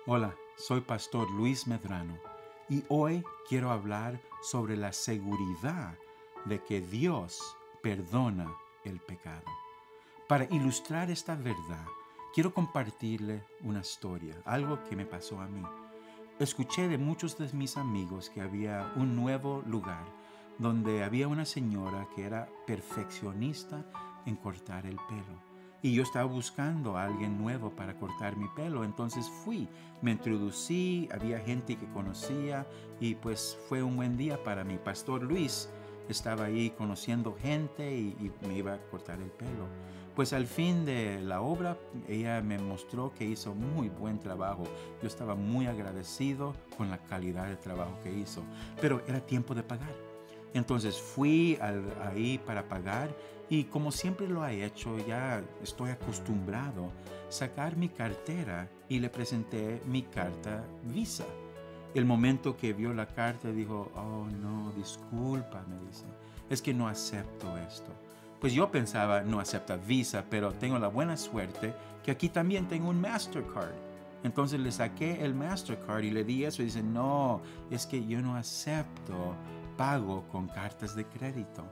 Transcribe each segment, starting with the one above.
Hola, soy Pastor Luis Medrano y hoy quiero hablar sobre la seguridad de que Dios perdona el pecado. Para ilustrar esta verdad, quiero compartirle una historia, algo que me pasó a mí. Escuché de muchos de mis amigos que había un nuevo lugar donde había una señora que era perfeccionista en cortar el pelo. Y yo estaba buscando a alguien nuevo para cortar mi pelo. Entonces fui, me introducí, había gente que conocía y pues fue un buen día para mí. Pastor Luis estaba ahí conociendo gente y me iba a cortar el pelo. Pues al fin de la obra, ella me mostró que hizo muy buen trabajo. Yo estaba muy agradecido con la calidad del trabajo que hizo, pero era tiempo de pagar. Entonces fui ahí para pagar y como siempre lo he hecho, ya estoy acostumbrado a sacar mi cartera y le presenté mi carta Visa. El momento que vio la carta dijo, oh no, disculpa, me dice, es que no acepto esto. Pues yo pensaba, no acepta Visa, pero tengo la buena suerte que aquí también tengo un Mastercard. Entonces le saqué el Mastercard y le di eso y dice, no, es que yo no acepto pago con cartas de crédito.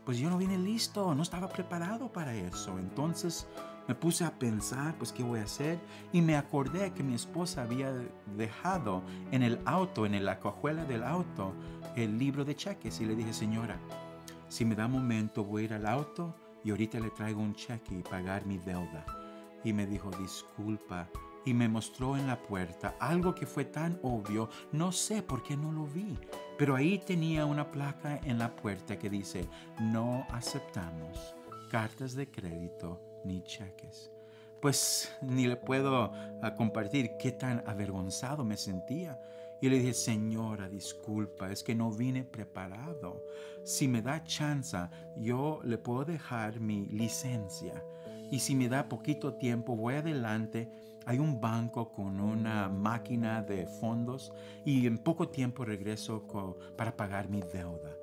Pues yo no vine listo, no estaba preparado para eso. Entonces me puse a pensar, pues, ¿qué voy a hacer? Y me acordé que mi esposa había dejado en el auto, en la cajuela del auto, el libro de cheques. Y le dije, señora, si me da un momento, voy a ir al auto y ahorita le traigo un cheque y pagar mi deuda. Y me dijo, disculpa. Y me mostró en la puerta algo que fue tan obvio, no sé por qué no lo vi. Pero ahí tenía una placa en la puerta que dice, no aceptamos cartas de crédito ni cheques. Pues ni le puedo compartir qué tan avergonzado me sentía. Y le dije, señora, disculpa, es que no vine preparado. Si me da chance, yo le puedo dejar mi licencia. Y si me da poquito tiempo, voy adelante. Hay un banco con una máquina de fondos y en poco tiempo regreso para pagar mi deuda.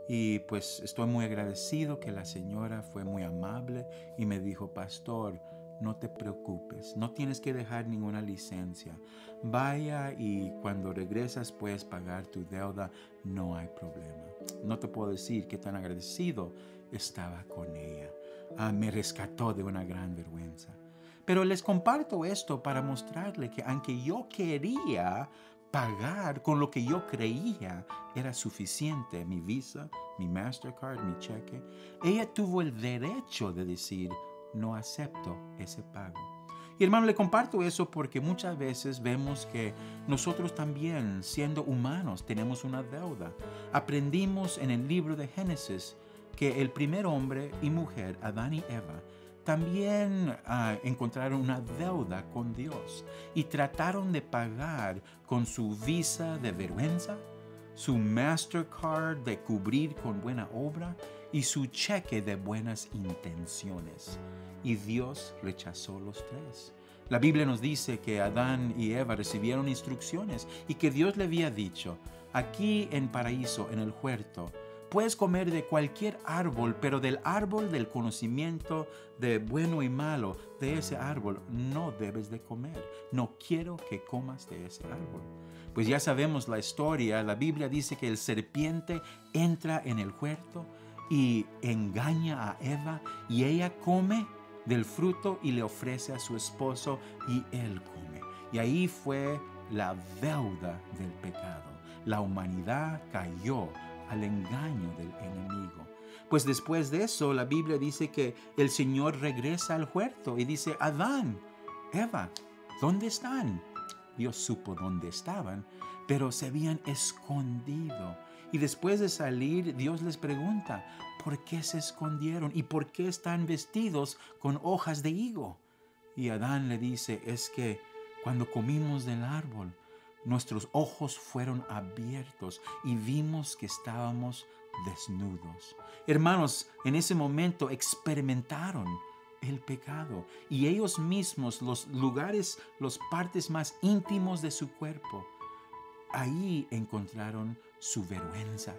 Y pues estoy muy agradecido que la señora fue muy amable y me dijo, pastor, no te preocupes, no tienes que dejar ninguna licencia. Vaya y cuando regresas puedes pagar tu deuda, no hay problema. No te puedo decir qué tan agradecido estaba con ella. Me rescató de una gran vergüenza. Pero les comparto esto para mostrarle que aunque yo quería pagar con lo que yo creía era suficiente, mi Visa, mi Mastercard, mi cheque, ella tuvo el derecho de decir, no acepto ese pago. Y hermano, le comparto eso porque muchas veces vemos que nosotros también, siendo humanos, tenemos una deuda. Aprendimos en el libro de Génesis que el primer hombre y mujer, Adán y Eva, también encontraron una deuda con Dios y trataron de pagar con su visa de vergüenza, su Mastercard de cubrir con buena obra y su cheque de buenas intenciones. Y Dios rechazó los tres. La Biblia nos dice que Adán y Eva recibieron instrucciones y que Dios le había dicho, aquí en paraíso, en el huerto, puedes comer de cualquier árbol, pero del árbol del conocimiento de bueno y malo, de ese árbol no debes de comer. No quiero que comas de ese árbol. Pues ya sabemos la historia. La Biblia dice que el serpiente entra en el huerto y engaña a Eva y ella come del fruto y le ofrece a su esposo y él come. Y ahí fue la deuda del pecado. La humanidad cayó al engaño del enemigo. Pues después de eso, la Biblia dice que el Señor regresa al huerto y dice, Adán, Eva, ¿dónde están? Dios supo dónde estaban, pero se habían escondido. Y después de salir, Dios les pregunta, ¿por qué se escondieron? ¿Y por qué están vestidos con hojas de higo? Y Adán le dice, es que cuando comimos del árbol, nuestros ojos fueron abiertos y vimos que estábamos desnudos. Hermanos, en ese momento experimentaron el pecado y ellos mismos, los lugares, las partes más íntimos de su cuerpo, ahí encontraron su vergüenza.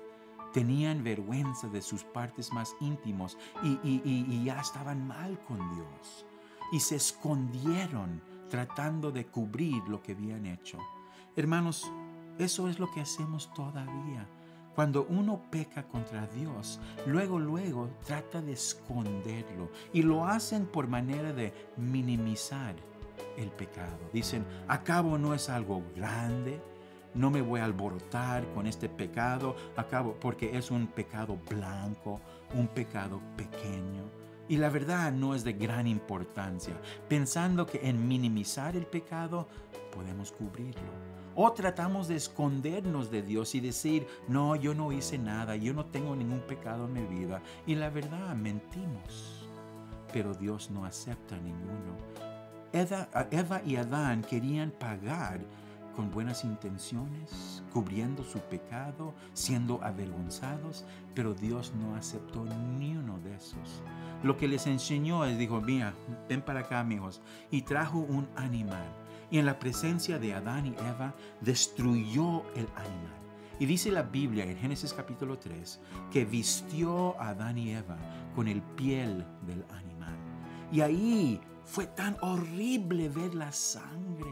Tenían vergüenza de sus partes más íntimos y ya estaban mal con Dios. Y se escondieron tratando de cubrir lo que habían hecho. Hermanos, eso es lo que hacemos todavía. Cuando uno peca contra Dios, luego trata de esconderlo y lo hacen por manera de minimizar el pecado. Dicen, acabo no es algo grande, no me voy a alborotar con este pecado, acabo porque es un pecado blanco, un pecado pequeño. Y la verdad no es de gran importancia, pensando que en minimizar el pecado podemos cubrirlo. O tratamos de escondernos de Dios y decir, no, yo no hice nada, yo no tengo ningún pecado en mi vida. Y la verdad, mentimos. Pero Dios no acepta ninguno. Eva y Adán querían pagar con buenas intenciones, cubriendo su pecado, siendo avergonzados, pero Dios no aceptó ni uno de esos. Lo que les enseñó es, dijo, mira, ven para acá, amigos, y trajo un animal. Y en la presencia de Adán y Eva destruyó el animal. Y dice la Biblia en Génesis capítulo 3 que vistió a Adán y Eva con el piel del animal. Y ahí fue tan horrible ver la sangre,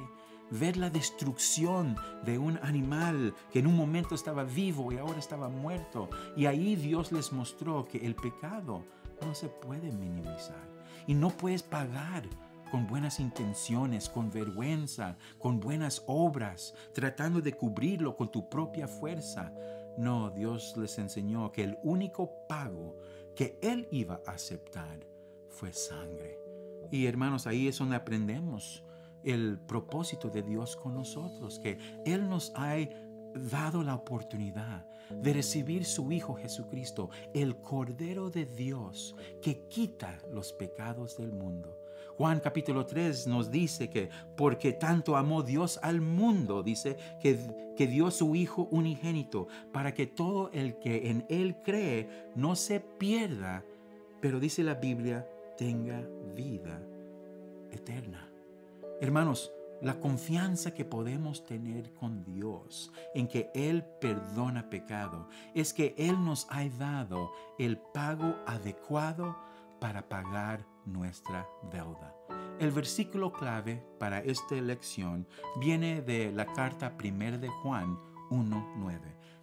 ver la destrucción de un animal que en un momento estaba vivo y ahora estaba muerto. Y ahí Dios les mostró que el pecado no se puede minimizar y no puedes pagar con buenas intenciones, con vergüenza, con buenas obras, tratando de cubrirlo con tu propia fuerza. No, Dios les enseñó que el único pago que Él iba a aceptar fue sangre. Y hermanos, ahí es donde aprendemos el propósito de Dios con nosotros, que Él nos ha dado la oportunidad de recibir su Hijo Jesucristo, el Cordero de Dios, que quita los pecados del mundo. Juan capítulo 3 nos dice que porque tanto amó Dios al mundo, dice que dio su Hijo unigénito para que todo el que en Él cree no se pierda, pero dice la Biblia, tenga vida eterna. Hermanos, la confianza que podemos tener con Dios en que Él perdona pecado es que Él nos ha dado el pago adecuado para pagar nuestra deuda. El versículo clave para esta lección viene de la carta 1 de Juan 1:9.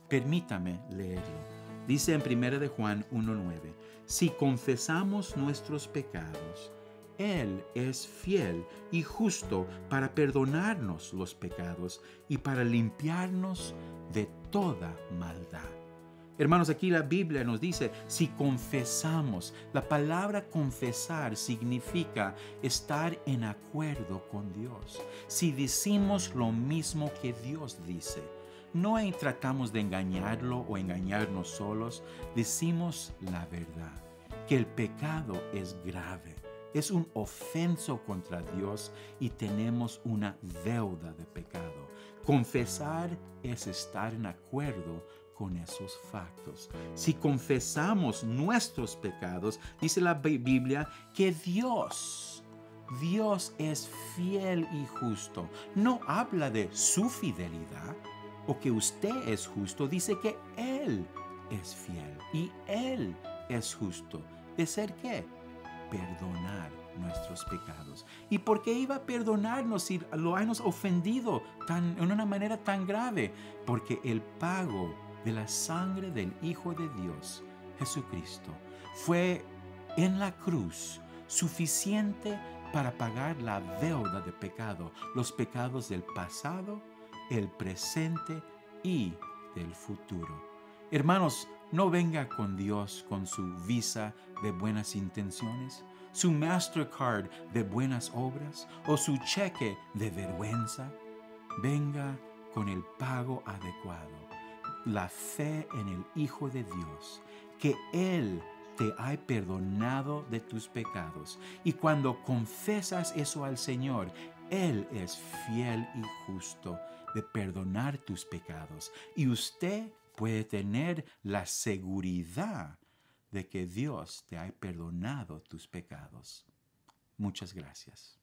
Permítame leerlo. Dice en 1 de Juan 1:9, si confesamos nuestros pecados, Él es fiel y justo para perdonarnos los pecados y para limpiarnos de toda maldad. Hermanos, aquí la Biblia nos dice, si confesamos, la palabra confesar significa estar en acuerdo con Dios. Si decimos lo mismo que Dios dice, no tratamos de engañarlo o engañarnos solos, decimos la verdad, que el pecado es grave. Es un ofenso contra Dios y tenemos una deuda de pecado. Confesar es estar en acuerdo con esos factos. Si confesamos nuestros pecados, dice la Biblia que Dios es fiel y justo. No habla de su fidelidad o que usted es justo, dice que Él es fiel y Él es justo. ¿De ser qué? Perdonar nuestros pecados. ¿Y por qué iba a perdonarnos si lo hemos ofendido en una manera tan grave? Porque el pago de la sangre del Hijo de Dios, Jesucristo, fue en la cruz suficiente para pagar la deuda de pecado, los pecados del pasado, el presente y del futuro. Hermanos, no venga con Dios con su visa de buenas intenciones, su Mastercard de buenas obras o su cheque de vergüenza. Venga con el pago adecuado, la fe en el Hijo de Dios, que Él te ha perdonado de tus pecados. Y cuando confesas eso al Señor, Él es fiel y justo de perdonar tus pecados. Y usted puede tener la seguridad de que Dios te ha perdonado tus pecados. Muchas gracias.